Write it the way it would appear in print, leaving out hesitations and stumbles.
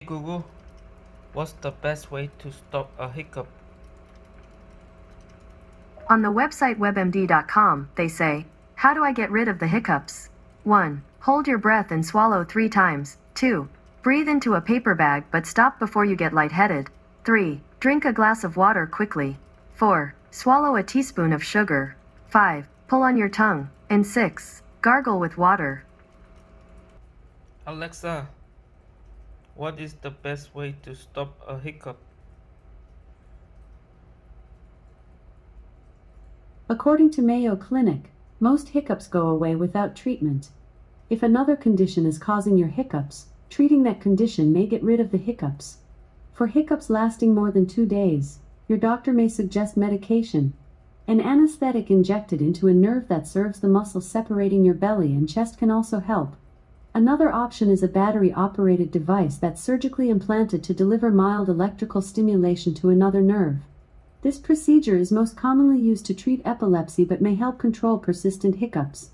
Google, what's the best way to stop a hiccup? On the website webmd.com, they say, how do I get rid of the hiccups? 1. Hold your breath and swallow 3 times. 2. Breathe into a paper bag but stop before you get lightheaded. 3. Drink a glass of water quickly. 4. Swallow a teaspoon of sugar. 5. Pull on your tongue. And 6. Gargle with water. Alexa, what is the best way to stop a hiccup? According to Mayo Clinic, most hiccups go away without treatment. If another condition is causing your hiccups, treating that condition may get rid of the hiccups. For hiccups lasting more than 2 days, your doctor may suggest medication, an anesthetic injected into a nerve that serves the muscle separating your belly and chest can also help. Another option is a battery-operated device that's surgically implanted to deliver mild electrical stimulation to another nerve. This procedure is most commonly used to treat epilepsy but may help control persistent hiccups.